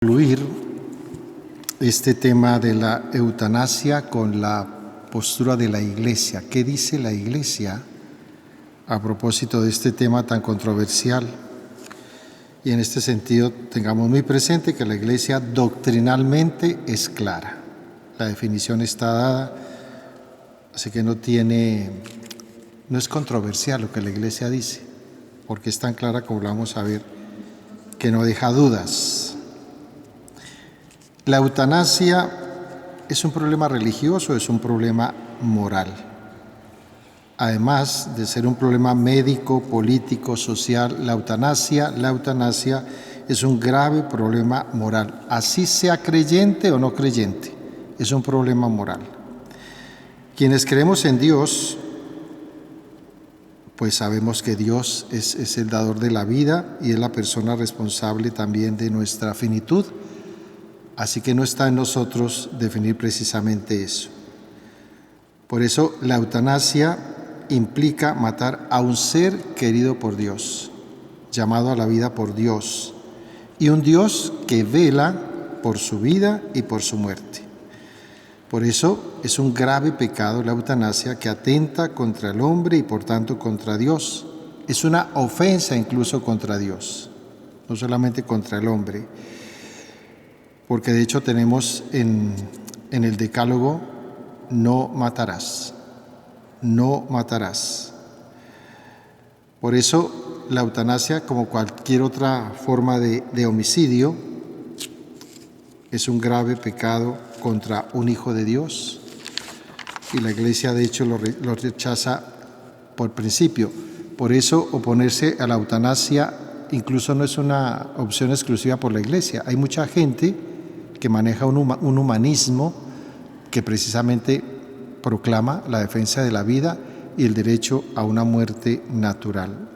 Concluir este tema de la eutanasia con la postura de la Iglesia. ¿Qué dice la Iglesia a propósito de este tema tan controversial? Y en este sentido tengamos muy presente que la Iglesia doctrinalmente es clara. La definición está dada, así que no es controversial lo que la Iglesia dice, porque es tan clara, como lo vamos a ver, que no deja dudas. ¿La eutanasia es un problema religioso o es un problema moral? Además de ser un problema médico, político, social, la eutanasia es un grave problema moral. Así sea creyente o no creyente, es un problema moral. Quienes creemos en Dios, pues sabemos que Dios es el dador de la vida y es la persona responsable también de nuestra finitud. Así que no está en nosotros definir precisamente eso. Por eso la eutanasia implica matar a un ser querido por Dios, llamado a la vida por Dios, y un Dios que vela por su vida y por su muerte. Por eso es un grave pecado la eutanasia que atenta contra el hombre y por tanto contra Dios. Es una ofensa incluso contra Dios, no solamente contra el hombre. Porque de hecho tenemos en el Decálogo, no matarás, no matarás. Por eso la eutanasia, como cualquier otra forma de homicidio, es un grave pecado contra un hijo de Dios y la Iglesia de hecho lo rechaza por principio. Por eso oponerse a la eutanasia incluso no es una opción exclusiva por la Iglesia. Hay mucha gente que maneja un humanismo que precisamente proclama la defensa de la vida y el derecho a una muerte natural.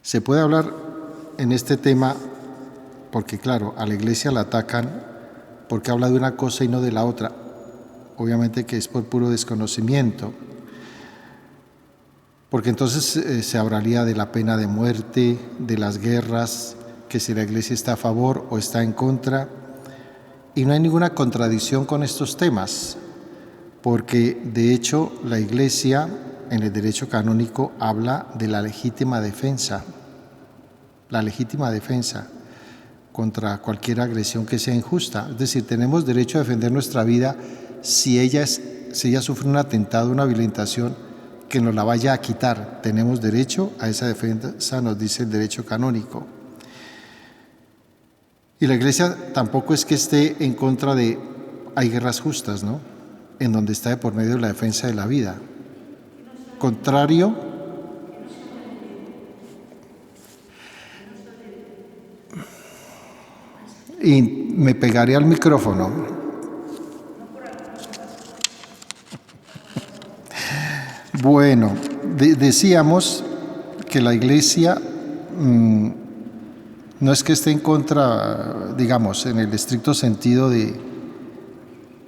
Se puede hablar en este tema porque, claro, a la Iglesia la atacan porque habla de una cosa y no de la otra. Obviamente que es por puro desconocimiento, porque entonces se hablaría de la pena de muerte, de las guerras, que si la Iglesia está a favor o está en contra, y no hay ninguna contradicción con estos temas, porque de hecho la Iglesia en el derecho canónico habla de la legítima defensa contra cualquier agresión que sea injusta. Es decir, tenemos derecho a defender nuestra vida si ella sufre un atentado, una violentación, que nos la vaya a quitar. Tenemos derecho a esa defensa, nos dice el derecho canónico. Y la Iglesia tampoco es que esté en contra de, hay guerras justas, ¿no?, en donde está de por medio la defensa de la vida. Contrario, y me pegaré al micrófono. Bueno, decíamos que la Iglesia no es que esté en contra, digamos, en el estricto sentido de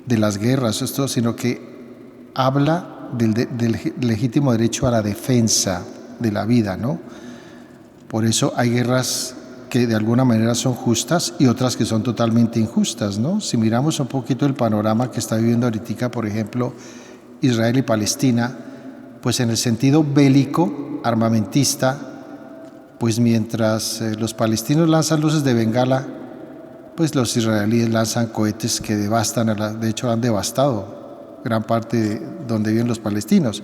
las guerras, esto, sino que habla del legítimo derecho a la defensa de la vida, ¿no? Por eso hay guerras que de alguna manera son justas y otras que son totalmente injustas, ¿no? Si miramos un poquito el panorama que está viviendo ahorita, por ejemplo, Israel y Palestina, pues en el sentido bélico, armamentista, pues mientras los palestinos lanzan luces de bengala, pues los israelíes lanzan cohetes que devastan, de hecho han devastado gran parte de donde viven los palestinos.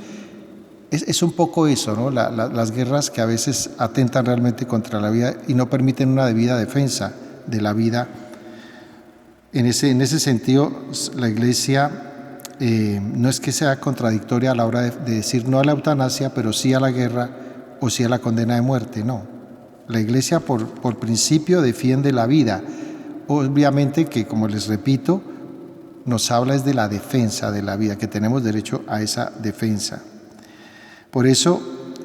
Es un poco eso, ¿no? Las guerras que a veces atentan realmente contra la vida y no permiten una debida defensa de la vida. En ese sentido, la Iglesia no es que sea contradictoria a la hora de decir no a la eutanasia, pero sí a la guerra o sí a la condena de muerte, no. La Iglesia por principio defiende la vida. Obviamente que, como les repito, nos habla es de la defensa de la vida, que tenemos derecho a esa defensa. Por eso,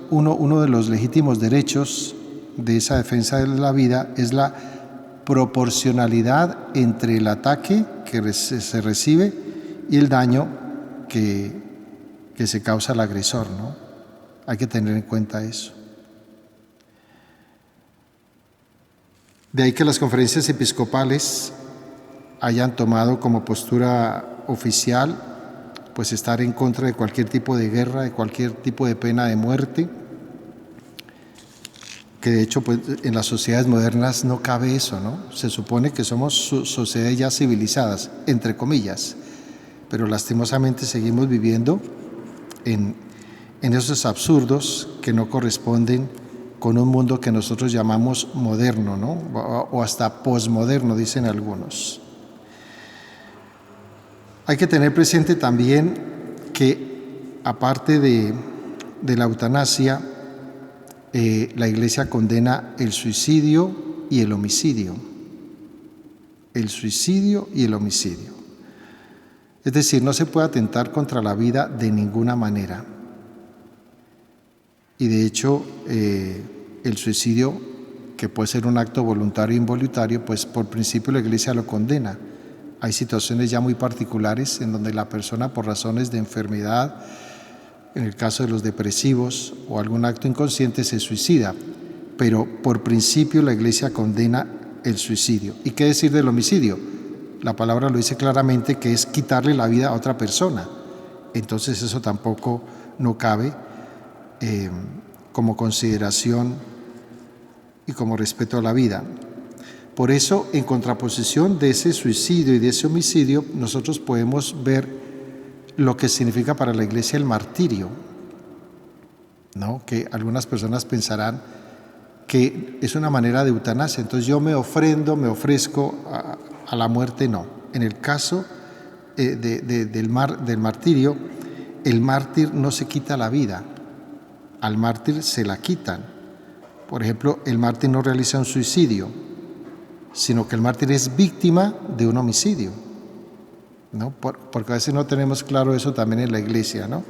uno de los legítimos derechos de esa defensa de la vida es la proporcionalidad entre el ataque que se recibe y el daño que se causa al agresor, ¿no? Hay que tener en cuenta eso. De ahí que las conferencias episcopales hayan tomado como postura oficial pues estar en contra de cualquier tipo de guerra, de cualquier tipo de pena de muerte, que de hecho pues en las sociedades modernas no cabe eso, ¿no? Se supone que somos sociedades ya civilizadas, entre comillas, pero lastimosamente seguimos viviendo en esos absurdos que no corresponden con un mundo que nosotros llamamos moderno, ¿no? O hasta posmoderno, dicen algunos. Hay que tener presente también que, aparte de la eutanasia, la Iglesia condena el suicidio y el homicidio. El suicidio y el homicidio. Es decir, no se puede atentar contra la vida de ninguna manera. Y de hecho, el suicidio, que puede ser un acto voluntario o involuntario, pues por principio la Iglesia lo condena. Hay situaciones ya muy particulares en donde la persona, por razones de enfermedad, en el caso de los depresivos o algún acto inconsciente, se suicida. Pero por principio la Iglesia condena el suicidio. ¿Y qué decir del homicidio? La palabra lo dice claramente, que es quitarle la vida a otra persona. Entonces eso tampoco no cabe como consideración y como respeto a la vida. Por eso, en contraposición de ese suicidio y de ese homicidio, nosotros podemos ver lo que significa para la Iglesia el martirio, ¿no? Que algunas personas pensarán que es una manera de eutanasia. Entonces yo me ofrezco a la muerte. No. En el caso del martirio, el mártir no se quita la vida, al mártir se la quitan. Por ejemplo, el mártir no realiza un suicidio, sino que el mártir es víctima de un homicidio, ¿no? Porque a veces no tenemos claro eso también en la Iglesia, ¿no?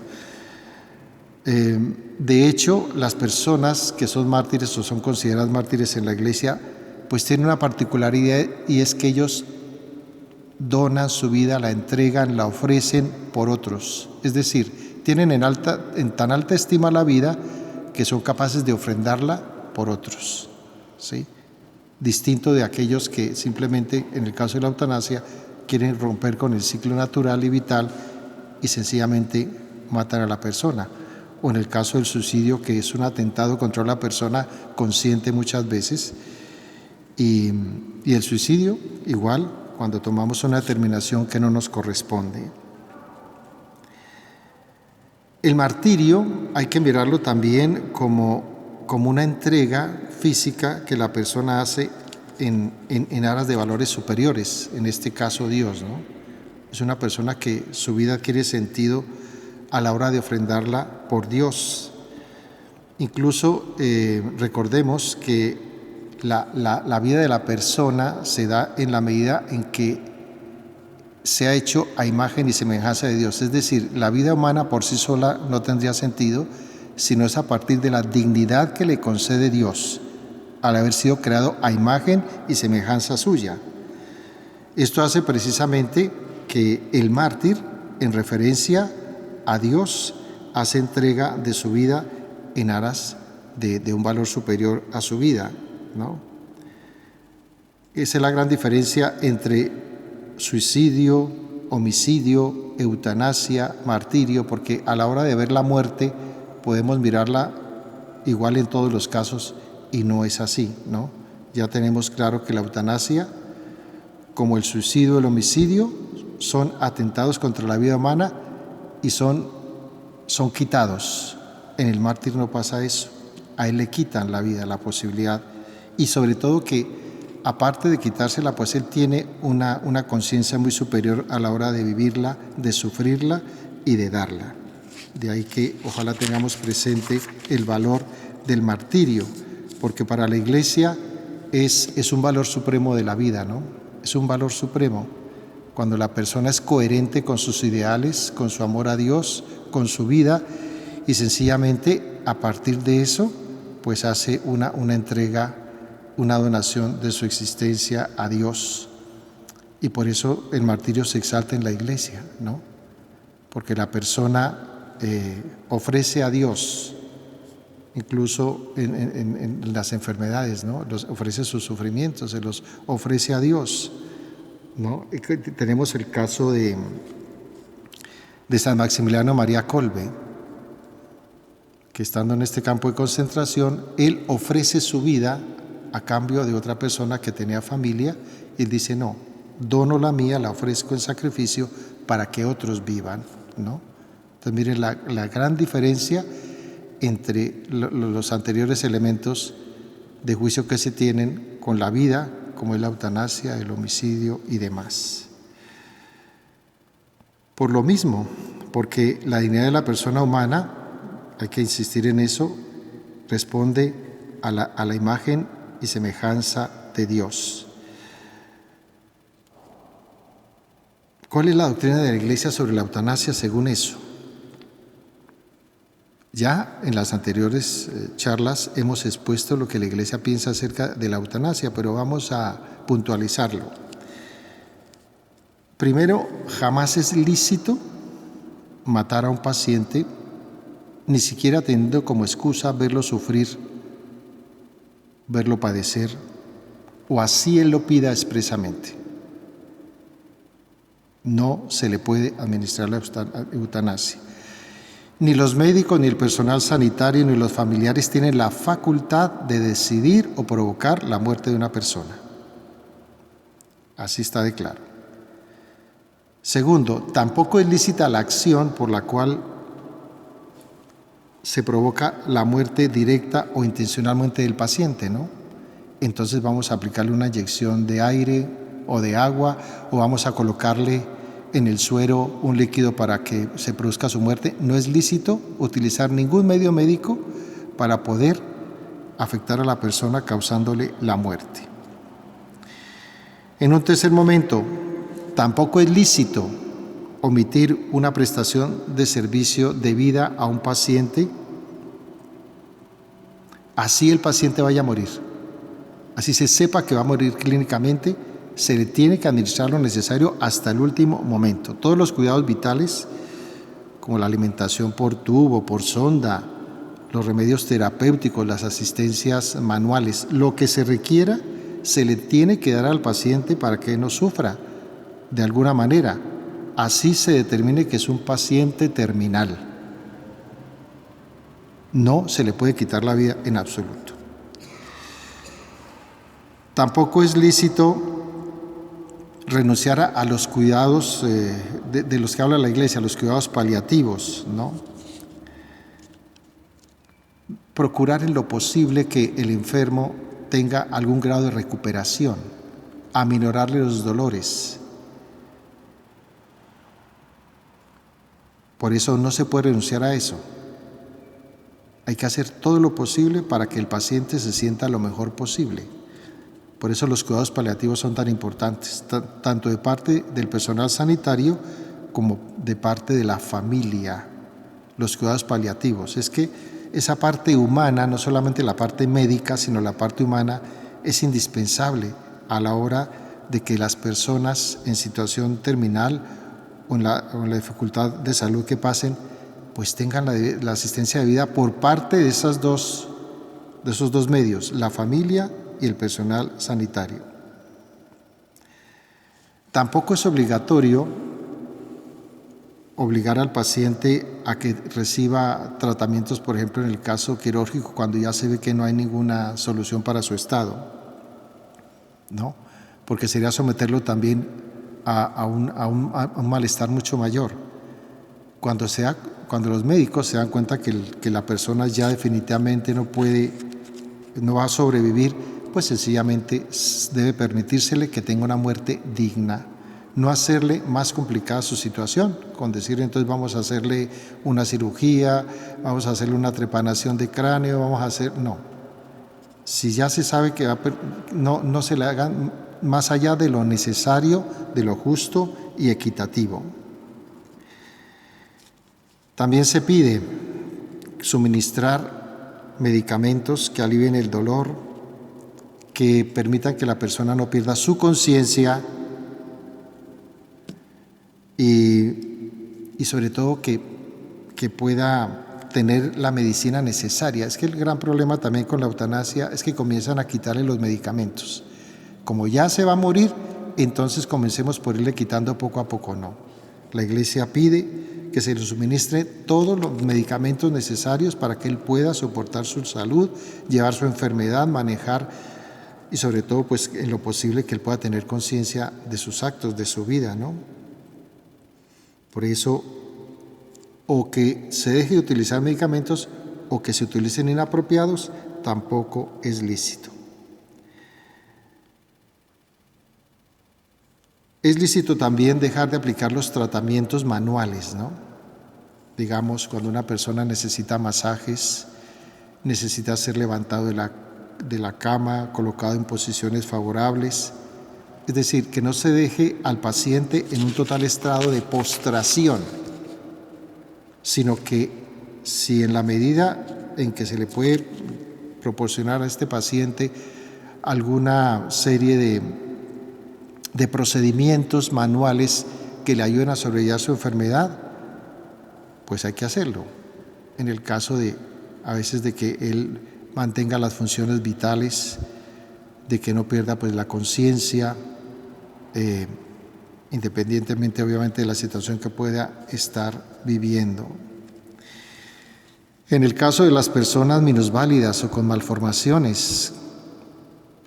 De hecho, las personas que son mártires o son consideradas mártires en la Iglesia, pues tienen una particularidad, y es que ellos donan su vida, la entregan, la ofrecen por otros. Es decir, tienen en tan alta estima la vida que son capaces de ofrendarla por otros, ¿sí? Distinto de aquellos que simplemente, en el caso de la eutanasia, quieren romper con el ciclo natural y vital y sencillamente matan a la persona. O en el caso del suicidio, que es un atentado contra la persona consciente muchas veces. Y el suicidio, igual, cuando tomamos una determinación que no nos corresponde. El martirio hay que mirarlo también como una entrega física que la persona hace en aras de valores superiores, en este caso Dios, ¿no? Es una persona que su vida adquiere sentido a la hora de ofrendarla por Dios. Incluso recordemos que la vida de la persona se da en la medida en que se ha hecho a imagen y semejanza de Dios. Es decir, la vida humana por sí sola no tendría sentido, sino es a partir de la dignidad que le concede Dios al haber sido creado a imagen y semejanza suya. Esto hace precisamente que el mártir, en referencia a Dios, hace entrega de su vida en aras de un valor superior a su vida, ¿no? Esa es la gran diferencia entre suicidio, homicidio, eutanasia, martirio, porque a la hora de ver la muerte podemos mirarla igual en todos los casos y no es así, ¿no? Ya tenemos claro que la eutanasia, como el suicidio, el homicidio, son atentados contra la vida humana y son quitados. En el mártir no pasa eso, a él le quitan la vida, la posibilidad, y sobre todo que aparte de quitársela, pues él tiene una conciencia muy superior a la hora de vivirla, de sufrirla y de darla. De ahí que ojalá tengamos presente el valor del martirio, porque para la Iglesia es un valor supremo de la vida, ¿no? Es un valor supremo cuando la persona es coherente con sus ideales, con su amor a Dios, con su vida, y sencillamente a partir de eso pues hace una entrega, una donación de su existencia a Dios. Y por eso el martirio se exalta en la Iglesia, ¿no? Porque la persona ofrece a Dios incluso en las enfermedades, ¿no? Ofrece sus sufrimientos, se los ofrece a Dios, ¿no? Y tenemos el caso de San Maximiliano María Kolbe, que estando en este campo de concentración, él ofrece su vida a cambio de otra persona que tenía familia, y él dice, no, dono la mía, la ofrezco en sacrificio para que otros vivan, ¿no? Entonces miren la gran diferencia entre los anteriores elementos de juicio que se tienen con la vida, como es la eutanasia, el homicidio y demás. Por lo mismo, porque la dignidad de la persona humana, hay que insistir en eso, responde a la imagen y semejanza de Dios. ¿Cuál es la doctrina de la Iglesia sobre la eutanasia según eso? Ya en las anteriores charlas hemos expuesto lo que la Iglesia piensa acerca de la eutanasia, pero vamos a puntualizarlo. Primero, jamás es lícito matar a un paciente, ni siquiera teniendo como excusa verlo sufrir, verlo padecer, o así él lo pida expresamente. No se le puede administrar la eutanasia. Ni los médicos, ni el personal sanitario, ni los familiares tienen la facultad de decidir o provocar la muerte de una persona. Así está de claro. Segundo, tampoco es lícita la acción por la cual se provoca la muerte directa o intencionalmente del paciente, ¿no? Entonces vamos a aplicarle una inyección de aire o de agua, o vamos a colocarle en el suero un líquido para que se produzca su muerte. No es lícito utilizar ningún medio médico para poder afectar a la persona causándole la muerte. En un tercer momento, tampoco es lícito omitir una prestación de servicio debida a un paciente, así el paciente vaya a morir, así se sepa que va a morir clínicamente, se le tiene que administrar lo necesario hasta el último momento. Todos los cuidados vitales, como la alimentación por tubo, por sonda, los remedios terapéuticos, las asistencias manuales, lo que se requiera, se le tiene que dar al paciente para que no sufra de alguna manera. Así se determine que es un paciente terminal. No se le puede quitar la vida en absoluto. Tampoco es lícito renunciar a los cuidados de los que habla la Iglesia, los cuidados paliativos, ¿no? Procurar en lo posible que el enfermo tenga algún grado de recuperación, aminorarle los dolores. Por eso no se puede renunciar a eso. Hay que hacer todo lo posible para que el paciente se sienta lo mejor posible. Por eso los cuidados paliativos son tan importantes, tanto de parte del personal sanitario como de parte de la familia. Los cuidados paliativos. Es que esa parte humana, no solamente la parte médica, sino la parte humana, es indispensable a la hora de que las personas en situación terminal o en la dificultad de salud que pasen, pues tengan la asistencia de vida por parte de esos dos medios, la familia y el personal sanitario. Tampoco es obligatorio obligar al paciente a que reciba tratamientos, por ejemplo, en el caso quirúrgico, cuando ya se ve que no hay ninguna solución para su estado, ¿no? Porque sería someterlo también a un malestar mucho mayor. Cuando los médicos se dan cuenta que la persona ya definitivamente no va a sobrevivir, pues sencillamente debe permitírsele que tenga una muerte digna, no hacerle más complicada su situación, con decir entonces vamos a hacerle una cirugía, vamos a hacerle una trepanación de cráneo, no. Si ya se sabe que no se le hagan más allá de lo necesario, de lo justo y equitativo. También se pide suministrar medicamentos que alivien el dolor, que permitan que la persona no pierda su conciencia y sobre todo que pueda tener la medicina necesaria. Es que el gran problema también con la eutanasia es que comienzan a quitarle los medicamentos. Como ya se va a morir, entonces comencemos por irle quitando poco a poco. No. La Iglesia pide que se le suministre todos los medicamentos necesarios para que él pueda soportar su salud, llevar su enfermedad, manejar y sobre todo, pues en lo posible que él pueda tener conciencia de sus actos, de su vida, ¿no? Por eso, o que se deje de utilizar medicamentos o que se utilicen inapropiados, tampoco es lícito. Es lícito también dejar de aplicar los tratamientos manuales, ¿no? Digamos, cuando una persona necesita masajes, necesita ser levantado de la cama, colocado en posiciones favorables. Es decir, que no se deje al paciente en un total estado de postración, sino que si en la medida en que se le puede proporcionar a este paciente alguna serie de procedimientos manuales que le ayuden a sobrellevar su enfermedad, pues hay que hacerlo. En el caso a veces de que él mantenga las funciones vitales, de que no pierda pues la conciencia, independientemente obviamente de la situación que pueda estar viviendo. En el caso de las personas minusválidas o con malformaciones,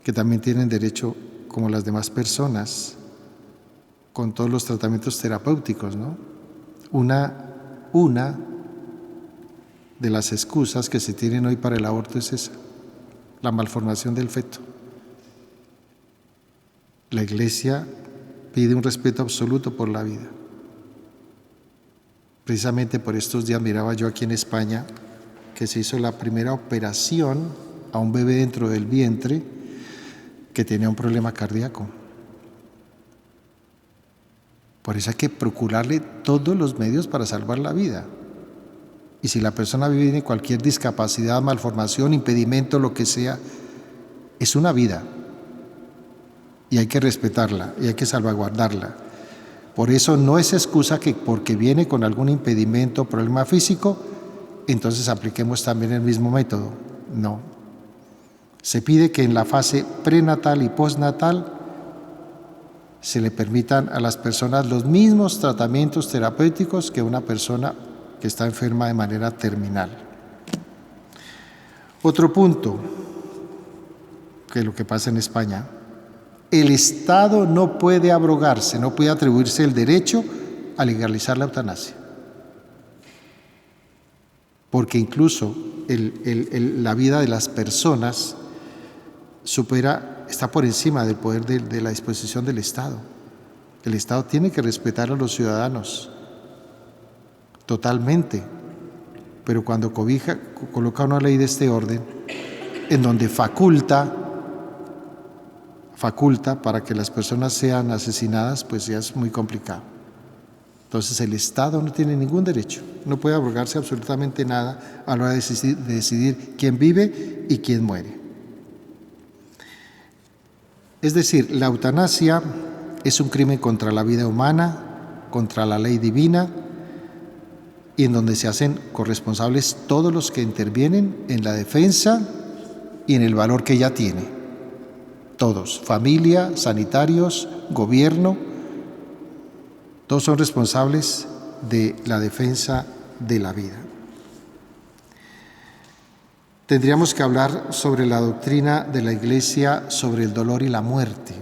que también tienen derecho como las demás personas, con todos los tratamientos terapéuticos, ¿no? Una de las excusas que se tienen hoy para el aborto es esa, la malformación del feto. La Iglesia pide un respeto absoluto por la vida. Precisamente por estos días miraba yo aquí en España que se hizo la primera operación a un bebé dentro del vientre que tenía un problema cardíaco. Por eso hay que procurarle todos los medios para salvar la vida. Y si la persona vive en cualquier discapacidad, malformación, impedimento, lo que sea, es una vida. Y hay que respetarla y hay que salvaguardarla. Por eso no es excusa que porque viene con algún impedimento o problema físico, entonces apliquemos también el mismo método. No. Se pide que en la fase prenatal y postnatal se le permitan a las personas los mismos tratamientos terapéuticos que una persona que está enferma de manera terminal. Otro punto, que es lo que pasa en España, el Estado no puede abrogarse, no puede atribuirse el derecho a legalizar la eutanasia. Porque incluso la vida de las personas está por encima del poder de la disposición del Estado. El Estado tiene que respetar a los ciudadanos totalmente, pero cuando coloca una ley de este orden, en donde faculta para que las personas sean asesinadas, pues ya es muy complicado. Entonces el Estado no tiene ningún derecho, no puede abrogarse absolutamente nada a la hora de decidir quién vive y quién muere. Es decir, la eutanasia es un crimen contra la vida humana, contra la ley divina, y en donde se hacen corresponsables todos los que intervienen en la defensa y en el valor que ella tiene. Todos, familia, sanitarios, gobierno, todos son responsables de la defensa de la vida. Tendríamos que hablar sobre la doctrina de la Iglesia sobre el dolor y la muerte,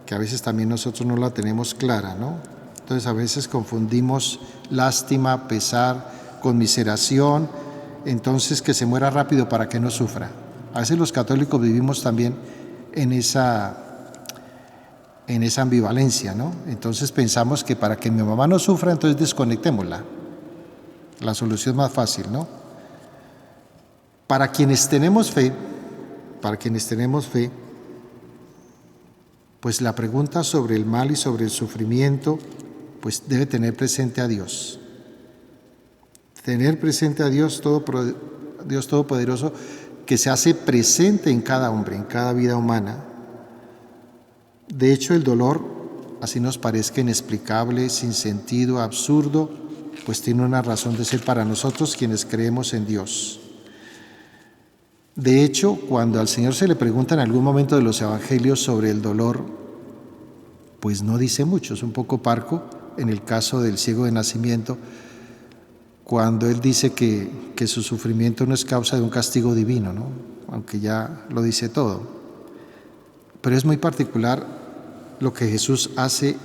que a veces también nosotros no la tenemos clara, ¿no? Entonces a veces confundimos lástima, pesar, conmiseración, entonces que se muera rápido para que no sufra. A veces los católicos vivimos también en esa ambivalencia, ¿no? Entonces pensamos que para que mi mamá no sufra, entonces desconectémosla. La solución más fácil, ¿no? Para quienes tenemos fe, pues la pregunta sobre el mal y sobre el sufrimiento, pues debe tener presente a Dios. Tener presente a Dios Todopoderoso, que se hace presente en cada hombre, en cada vida humana. De hecho, el dolor, así nos parezca inexplicable, sin sentido, absurdo, pues tiene una razón de ser para nosotros quienes creemos en Dios. De hecho, cuando al Señor se le pregunta en algún momento de los evangelios sobre el dolor, pues no dice mucho, es un poco parco en el caso del ciego de nacimiento, cuando él dice que su sufrimiento no es causa de un castigo divino, ¿no? Aunque ya lo dice todo. Pero es muy particular lo que Jesús hace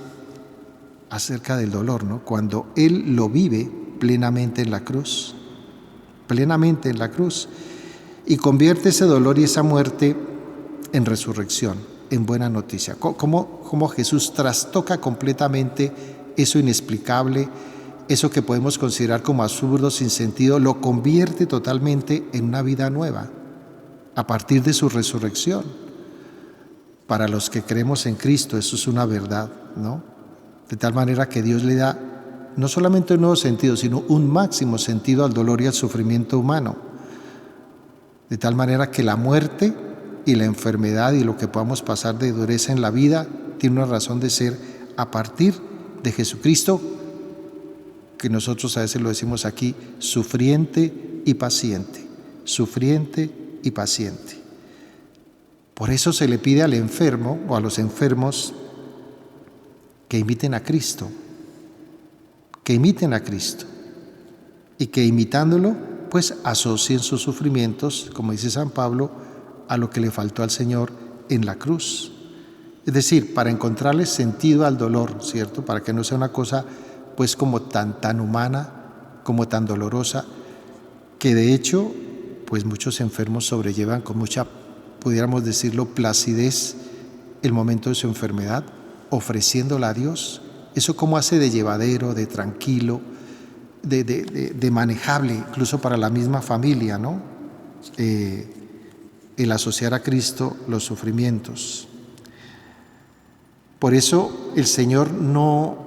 acerca del dolor, ¿no? Cuando Él lo vive plenamente en la cruz, y convierte ese dolor y esa muerte en resurrección, en buena noticia. Cómo Jesús trastoca completamente eso inexplicable, eso que podemos considerar como absurdo, sin sentido, lo convierte totalmente en una vida nueva a partir de su resurrección. Para los que creemos en Cristo, eso es una verdad, ¿no? De tal manera que Dios le da no solamente un nuevo sentido, sino un máximo sentido al dolor y al sufrimiento humano. De tal manera que la muerte y la enfermedad y lo que podamos pasar de dureza en la vida tiene una razón de ser a partir de Jesucristo, que nosotros a veces lo decimos aquí, sufriente y paciente, sufriente y paciente. Por eso se le pide al enfermo o a los enfermos que imiten a Cristo, y que imitándolo, pues asocien sus sufrimientos, como dice San Pablo, a lo que le faltó al Señor en la cruz. Es decir, para encontrarle sentido al dolor, ¿cierto? Para que no sea una cosa pues como tan humana, como tan dolorosa, que de hecho pues muchos enfermos sobrellevan con mucha, pudiéramos decirlo, placidez el momento de su enfermedad, ofreciéndola a Dios. Eso como hace de llevadero, de tranquilo, de manejable, incluso para la misma familia, ¿no? El asociar a Cristo los sufrimientos. Por eso el Señor no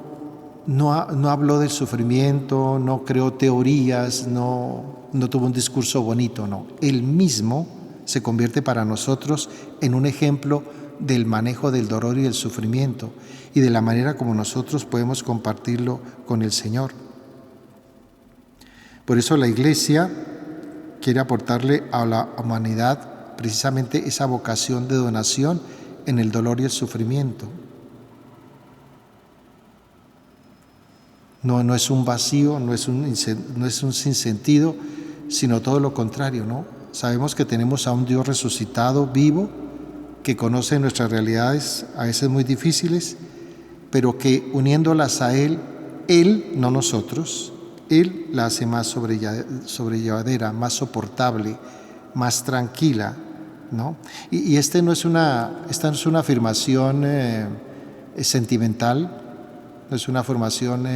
habló del sufrimiento, no creó teorías, no tuvo un discurso bonito, no. Él mismo se convierte para nosotros en un ejemplo del manejo del dolor y del sufrimiento y de la manera como nosotros podemos compartirlo con el Señor. Por eso la Iglesia quiere aportarle a la humanidad precisamente esa vocación de donación en el dolor y el sufrimiento. No es un vacío, no es un sinsentido, sino todo lo contrario, ¿no? Sabemos que tenemos a un Dios resucitado, vivo, que conoce nuestras realidades a veces muy difíciles, pero que uniéndolas a Él, no nosotros, Él la hace más sobrellevadera, más soportable, más tranquila, ¿no? Y esta no es una afirmación sentimental, no es una afirmación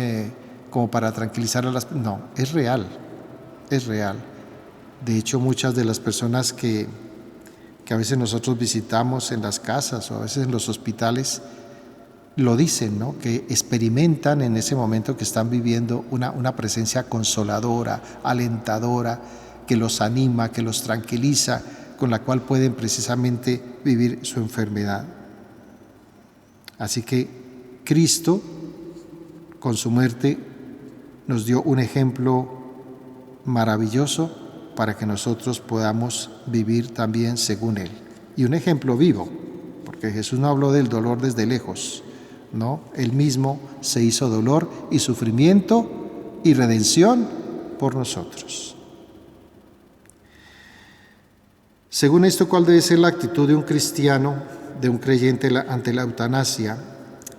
como para tranquilizar a las personas, no, es real. De hecho, muchas de las personas que a veces nosotros visitamos en las casas o a veces en los hospitales, lo dicen, ¿no? Que experimentan en ese momento que están viviendo una presencia consoladora, alentadora, que los anima, que los tranquiliza, con la cual pueden precisamente vivir su enfermedad. Así que Cristo, con su muerte, nos dio un ejemplo maravilloso para que nosotros podamos vivir también según Él. Y un ejemplo vivo, porque Jesús no habló del dolor desde lejos, ¿no? Él mismo se hizo dolor y sufrimiento y redención por nosotros. Según esto, ¿cuál debe ser la actitud de un cristiano, de un creyente ante la eutanasia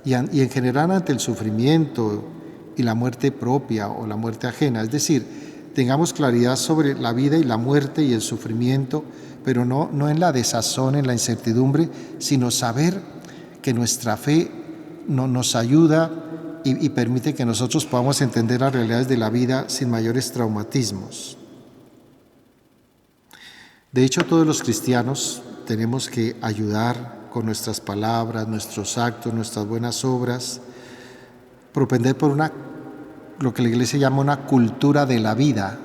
y en general ante el sufrimiento y la muerte propia o la muerte ajena? Es decir, tengamos claridad sobre la vida y la muerte y el sufrimiento, pero no en la desazón, en la incertidumbre, sino saber que nuestra fe nos ayuda y permite que nosotros podamos entender las realidades de la vida sin mayores traumatismos. De hecho, todos los cristianos tenemos que ayudar con nuestras palabras, nuestros actos, nuestras buenas obras, propender por lo que la Iglesia llama una cultura de la vida,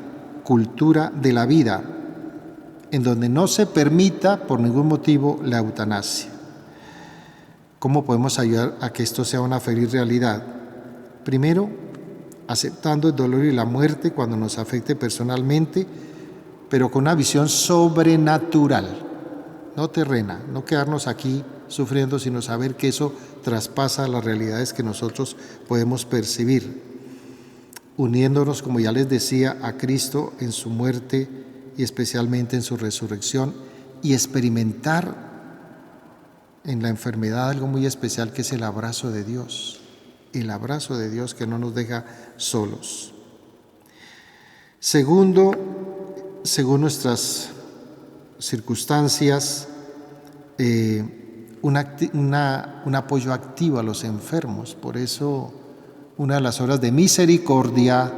en donde no se permita por ningún motivo la eutanasia. ¿Cómo podemos ayudar a que esto sea una feliz realidad? Primero, aceptando el dolor y la muerte cuando nos afecte personalmente, pero con una visión sobrenatural, no terrena, no quedarnos aquí sufriendo, sino saber que eso traspasa las realidades que nosotros podemos percibir, uniéndonos, como ya les decía, a Cristo en su muerte y especialmente en su resurrección, y experimentar en la enfermedad algo muy especial, que es el abrazo de Dios que no nos deja solos. Segundo, según nuestras circunstancias, un apoyo activo a los enfermos. Por eso una de las obras de misericordia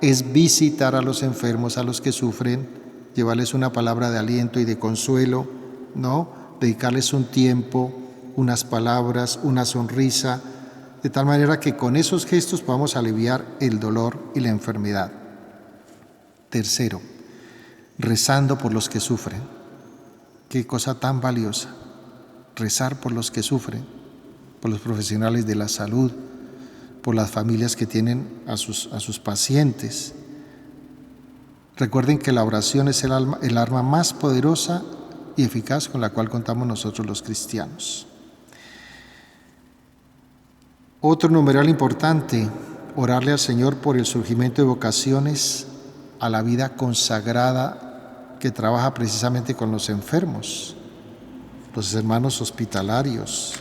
es visitar a los enfermos, a los que sufren, llevarles una palabra de aliento y de consuelo, ¿no? Dedicarles un tiempo, unas palabras, una sonrisa, de tal manera que con esos gestos podamos aliviar el dolor y la enfermedad. Tercero, rezando por los que sufren. Qué cosa tan valiosa, rezar por los que sufren, por los profesionales de la salud, por las familias que tienen a sus pacientes. Recuerden que la oración es el arma más poderosa y eficaz con la cual contamos nosotros los cristianos. Otro numeral importante, orarle al Señor por el surgimiento de vocaciones a la vida consagrada que trabaja precisamente con los enfermos, los hermanos hospitalarios,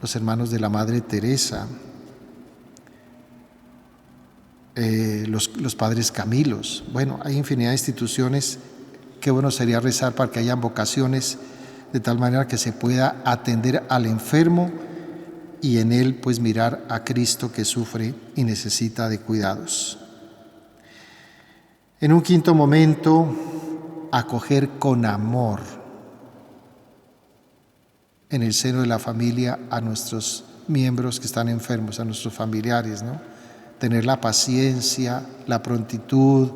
los hermanos de la Madre Teresa, los padres Camilos. Bueno, hay infinidad de instituciones. Qué bueno sería rezar para que hayan vocaciones de tal manera que se pueda atender al enfermo y en él pues mirar a Cristo que sufre y necesita de cuidados. En un quinto momento, acoger con amor en el seno de la familia a nuestros miembros que están enfermos, a nuestros familiares, ¿no? Tener la paciencia, la prontitud,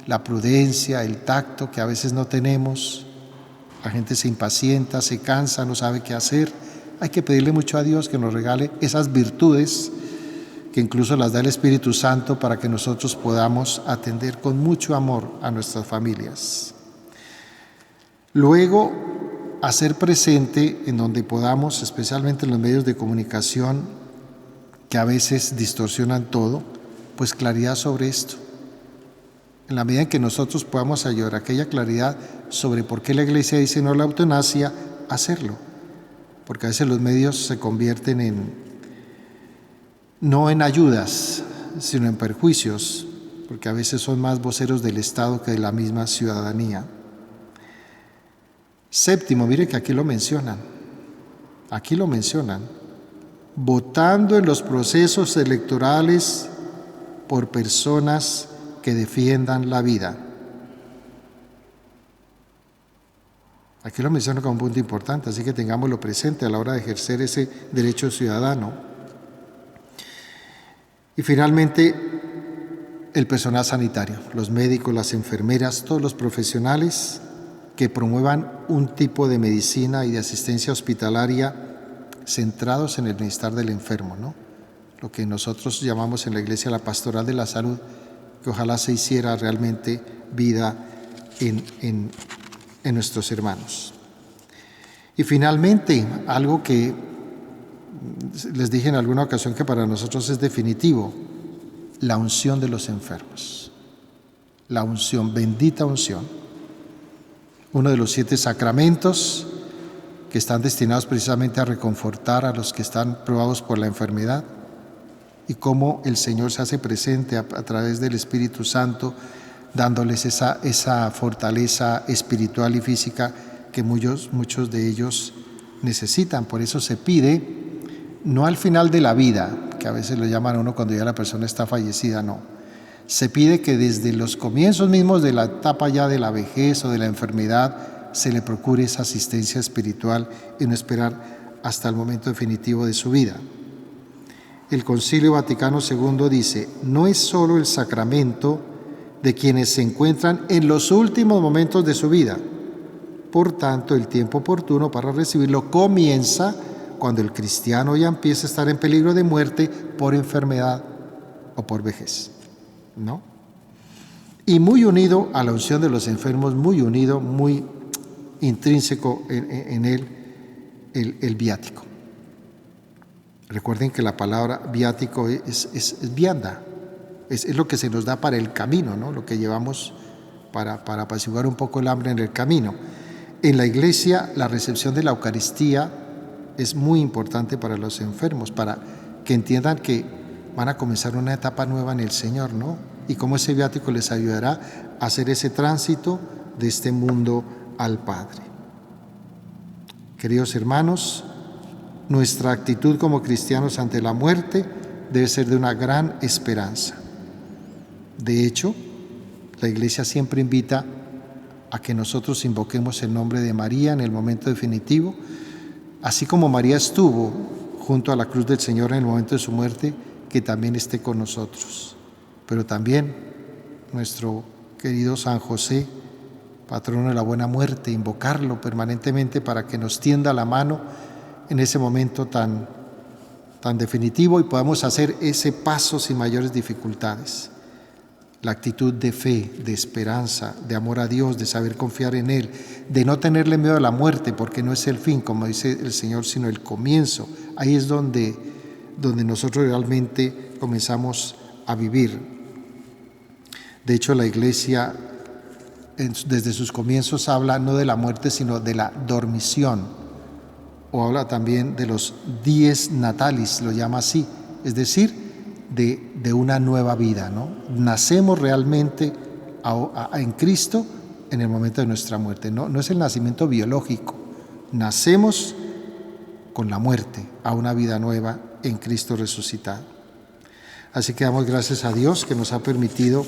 la prudencia, el tacto que a veces no tenemos. La gente se impacienta, se cansa, no sabe qué hacer. Hay que pedirle mucho a Dios que nos regale esas virtudes que incluso las da el Espíritu Santo para que nosotros podamos atender con mucho amor a nuestras familias. Luego, hacer presente en donde podamos, especialmente en los medios de comunicación que a veces distorsionan todo, pues claridad sobre esto. En la medida en que nosotros podamos ayudar a aquella claridad sobre por qué la Iglesia dice no a la eutanasia, hacerlo. Porque a veces los medios se convierten no en ayudas, sino en perjuicios, porque a veces son más voceros del Estado que de la misma ciudadanía. Séptimo, mire que aquí lo mencionan, votando en los procesos electorales por personas que defiendan la vida. Aquí lo menciono como un punto importante, así que tengámoslo presente a la hora de ejercer ese derecho ciudadano. Y finalmente, el personal sanitario, los médicos, las enfermeras, todos los profesionales que promuevan un tipo de medicina y de asistencia hospitalaria centrados en el bienestar del enfermo, ¿no? Lo que nosotros llamamos en la Iglesia la pastoral de la salud, que ojalá se hiciera realmente vida en nuestros hermanos. Y finalmente, algo que les dije en alguna ocasión que para nosotros es definitivo, la unción de los enfermos. La unción, bendita unción. Uno de los 7 sacramentos que están destinados precisamente a reconfortar a los que están probados por la enfermedad, y cómo el Señor se hace presente a través del Espíritu Santo, dándoles esa fortaleza espiritual y física que muchos de ellos necesitan. Por eso se pide, no al final de la vida, que a veces lo llaman a uno cuando ya la persona está fallecida, no. Se pide que desde los comienzos mismos de la etapa ya de la vejez o de la enfermedad se le procure esa asistencia espiritual y no esperar hasta el momento definitivo de su vida. El Concilio Vaticano II dice, no es solo el sacramento de quienes se encuentran en los últimos momentos de su vida. Por tanto, el tiempo oportuno para recibirlo comienza cuando el cristiano ya empieza a estar en peligro de muerte por enfermedad o por vejez, ¿no? Y muy unido a la unción de los enfermos, muy unido, muy intrínseco en él, el viático. Recuerden que la palabra viático es vianda, es lo que se nos da para el camino, ¿no? Lo que llevamos para apaciguar un poco el hambre en el camino. En la iglesia, la recepción de la Eucaristía es muy importante para los enfermos, para que entiendan que van a comenzar una etapa nueva en el Señor, ¿no? Y cómo ese viático les ayudará a hacer ese tránsito de este mundo al Padre. Queridos hermanos, nuestra actitud como cristianos ante la muerte debe ser de una gran esperanza. De hecho, la Iglesia siempre invita a que nosotros invoquemos el nombre de María en el momento definitivo, así como María estuvo junto a la cruz del Señor en el momento de su muerte, que también esté con nosotros. Pero también nuestro querido San José, patrono de la buena muerte, invocarlo permanentemente para que nos tienda la mano en ese momento tan definitivo y podamos hacer ese paso sin mayores dificultades. La actitud de fe, de esperanza, de amor a Dios, de saber confiar en Él, de no tenerle miedo a la muerte, porque no es el fin, como dice el Señor, sino el comienzo. Ahí es donde nosotros realmente comenzamos a vivir. De hecho, la Iglesia, desde sus comienzos, habla no de la muerte, sino de la dormición. O habla también de los dies natalis, lo llama así, es decir, de una nueva vida, ¿no? Nacemos realmente en Cristo en el momento de nuestra muerte, no es el nacimiento biológico, nacemos con la muerte a una vida nueva en Cristo resucitado. Así que damos gracias a Dios que nos ha permitido,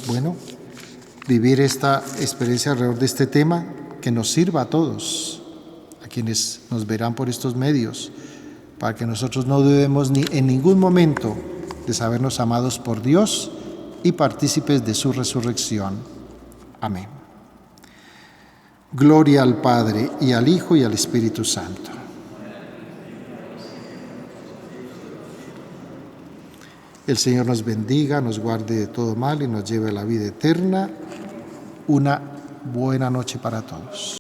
vivir esta experiencia alrededor de este tema, que nos sirva a todos, a quienes nos verán por estos medios, para que nosotros no dudemos en ningún momento de sabernos amados por Dios y partícipes de su resurrección. Amén. Gloria al Padre, y al Hijo, y al Espíritu Santo. El Señor nos bendiga, nos guarde de todo mal y nos lleve a la vida eterna. Una buena noche para todos.